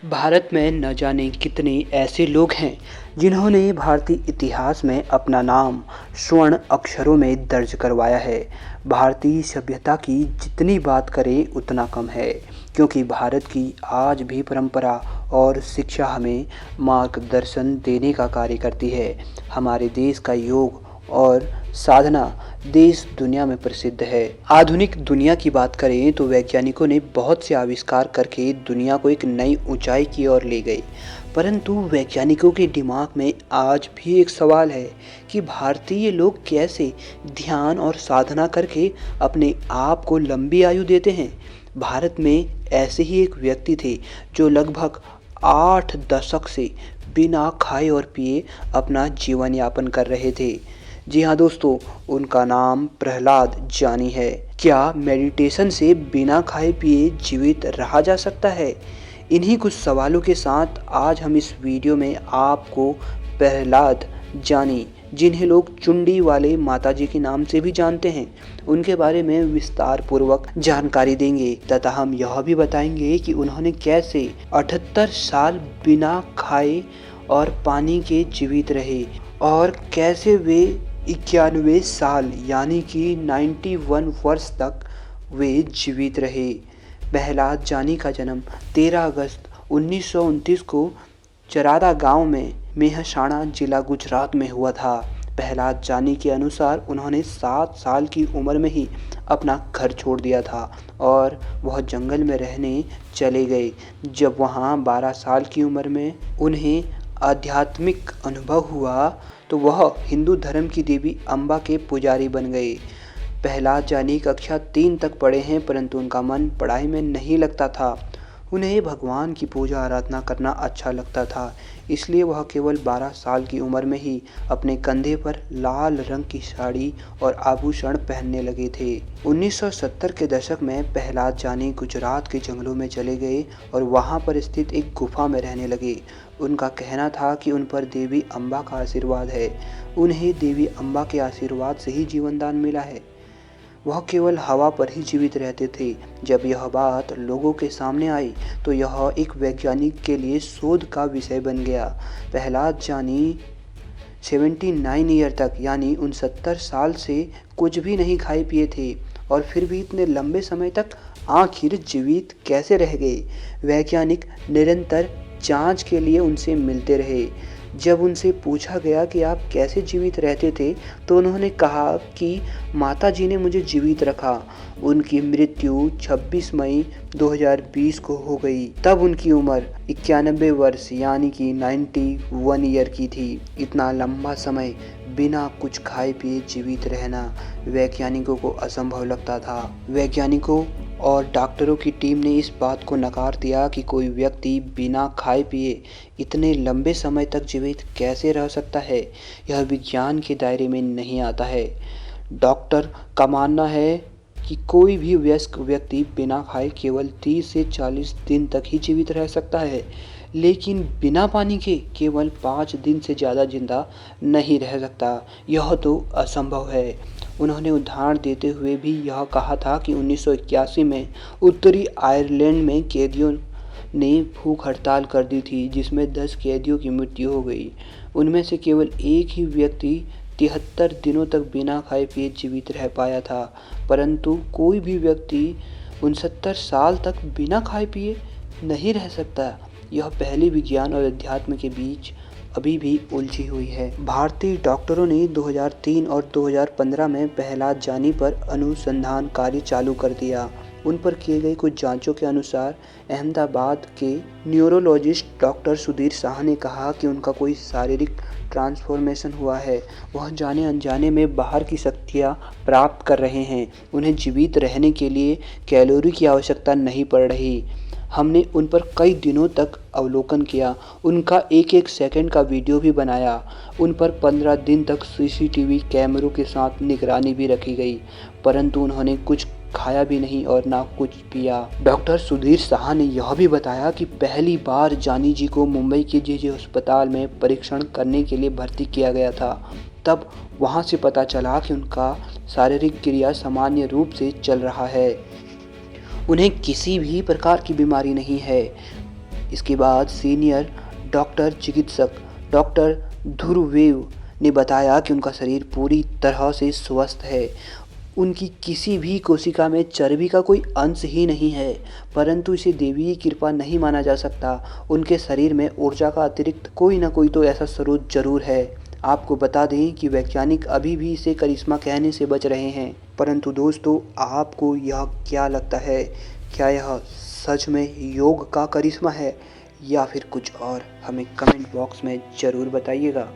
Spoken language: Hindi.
भारत में न जाने कितने ऐसे लोग हैं जिन्होंने भारतीय इतिहास में अपना नाम स्वर्ण अक्षरों में दर्ज करवाया है। भारतीय सभ्यता की जितनी बात करें उतना कम है, क्योंकि भारत की आज भी परंपरा और शिक्षा हमें मार्गदर्शन देने का कार्य करती है। हमारे देश का योग और साधना देश दुनिया में प्रसिद्ध है। आधुनिक दुनिया की बात करें तो वैज्ञानिकों ने बहुत से आविष्कार करके दुनिया को एक नई ऊंचाई की ओर ले गए। परंतु वैज्ञानिकों के दिमाग में आज भी एक सवाल है कि भारतीय लोग कैसे ध्यान और साधना करके अपने आप को लंबी आयु देते हैं। भारत में ऐसे ही एक व्यक्ति थे जो लगभग 8 दशक से बिना खाए और पिए अपना जीवन यापन कर रहे थे। जी हाँ दोस्तों, उनका नाम प्रहलाद जानी है। क्या मेडिटेशन से बिना खाए पिए जीवित रहा जा सकता है? इन्हीं कुछ सवालों के साथ आज हम इस वीडियो में आपको प्रहलाद जानी, जिन्हें लोग चुंडी वाले माताजी के नाम से भी जानते हैं, उनके बारे में विस्तार पूर्वक जानकारी देंगे तथा हम यह भी बताएंगे कि उन्होंने कैसे 78 साल बिना खाए और पानी के जीवित रहे और कैसे वे 91 साल यानी कि 91 वर्ष तक वे जीवित रहे। प्रहलाद जानी का जन्म 13 अगस्त 1929 को चरादा गांव में मेहसाणा जिला गुजरात में हुआ था। प्रहलाद जानी के अनुसार उन्होंने 7 साल की उम्र में ही अपना घर छोड़ दिया था और वह जंगल में रहने चले गए। जब वहां 12 साल की उम्र में उन्हें आध्यात्मिक अनुभव हुआ तो वह हिंदू धर्म की देवी अम्बा के पुजारी बन गए। प्रहलाद जानी कक्षा 3 तक पढ़े हैं, परंतु उनका मन पढ़ाई में नहीं लगता था। उन्हें भगवान की पूजा आराधना करना अच्छा लगता था, इसलिए वह केवल 12 साल की उम्र में ही अपने कंधे पर लाल रंग की साड़ी और आभूषण पहनने लगे थे। 1970 के दशक में प्रहलाद जानी गुजरात के जंगलों में चले गए और वहां पर स्थित एक गुफा में रहने लगे। उनका कहना था कि उन पर देवी अम्बा का आशीर्वाद है। उन्हें देवी अम्बा के आशीर्वाद से ही जीवनदान मिला है। वह केवल हवा पर ही जीवित रहते थे। जब यह बात लोगों के सामने आई तो यह एक वैज्ञानिक के लिए शोध का विषय बन गया। प्रहलाद जानी 79 ईयर तक यानी 69 साल से कुछ भी नहीं खाए पिए थे और फिर भी इतने लंबे समय तक आखिर जीवित कैसे रह गए। वैज्ञानिक निरंतर जांच के लिए उनसे मिलते रहे। जब उनसे पूछा गया कि आप कैसे जीवित रहते थे तो उन्होंने कहा कि माता जी ने मुझे जीवित रखा। उनकी मृत्यु 26 मई 2020 को हो गई। तब उनकी उम्र 91 वर्ष यानी कि 91 ईयर की थी। इतना लंबा समय बिना कुछ खाए पिए जीवित रहना वैज्ञानिकों को असंभव लगता था। वैज्ञानिकों और डॉक्टरों की टीम ने इस बात को नकार दिया कि कोई व्यक्ति बिना खाए पिए इतने लंबे समय तक जीवित कैसे रह सकता है। यह विज्ञान के दायरे में नहीं आता है। डॉक्टर का मानना है कि कोई भी वयस्क व्यक्ति बिना खाए केवल 30 से 40 दिन तक ही जीवित रह सकता है, लेकिन बिना पानी के केवल 5 दिन से ज़्यादा जिंदा नहीं रह सकता। यह तो असंभव है। उन्होंने उदाहरण देते हुए भी यह कहा था कि 1981 में उत्तरी आयरलैंड में कैदियों ने भूख हड़ताल कर दी थी, जिसमें 10 कैदियों की मृत्यु हो गई। उनमें से केवल एक ही व्यक्ति 73 दिनों तक बिना खाए पिए जीवित रह पाया था, परंतु कोई भी व्यक्ति 69 साल तक बिना खाए पिए नहीं रह सकता। यह पहली विज्ञान और अध्यात्म के बीच अभी भी उलझी हुई है। भारतीय डॉक्टरों ने 2003 और 2015 में प्रहलाद जानी पर अनुसंधान कार्य चालू कर दिया। उन पर किए गए कुछ जांचों के अनुसार अहमदाबाद के न्यूरोलॉजिस्ट डॉक्टर सुधीर शाह ने कहा कि उनका कोई शारीरिक ट्रांसफॉर्मेशन हुआ है। वह जाने अनजाने में बाहर की शक्तियाँ प्राप्त कर रहे हैं। उन्हें जीवित रहने के लिए कैलोरी की आवश्यकता नहीं पड़ रही। हमने उन पर कई दिनों तक अवलोकन किया, उनका एक एक सेकंड का वीडियो भी बनाया। उन पर 15 दिन तक सीसीटीवी कैमरों के साथ निगरानी भी रखी गई, परंतु उन्होंने कुछ खाया भी नहीं और ना कुछ पिया। डॉक्टर सुधीर शाह ने यह भी बताया कि पहली बार जानी जी को मुंबई के जेजे अस्पताल में परीक्षण करने के लिए भर्ती किया गया था। तब वहां से पता चला कि उनका शारीरिक क्रिया सामान्य रूप से चल रहा है। उन्हें किसी भी प्रकार की बीमारी नहीं है। इसके बाद सीनियर डॉक्टर चिकित्सक डॉक्टर ध्रुवेव ने बताया कि उनका शरीर पूरी तरह से स्वस्थ है। उनकी किसी भी कोशिका में चर्बी का कोई अंश ही नहीं है, परंतु इसे देवी की कृपा नहीं माना जा सकता। उनके शरीर में ऊर्जा का अतिरिक्त कोई ना कोई तो ऐसा स्रोत जरूर है। आपको बता दें कि वैज्ञानिक अभी भी इसे करिश्मा कहने से बच रहे हैं। परंतु दोस्तों, आपको यह क्या लगता है? क्या यह सच में योग का करिश्मा है या फिर कुछ और? हमें कमेंट बॉक्स में ज़रूर बताइएगा।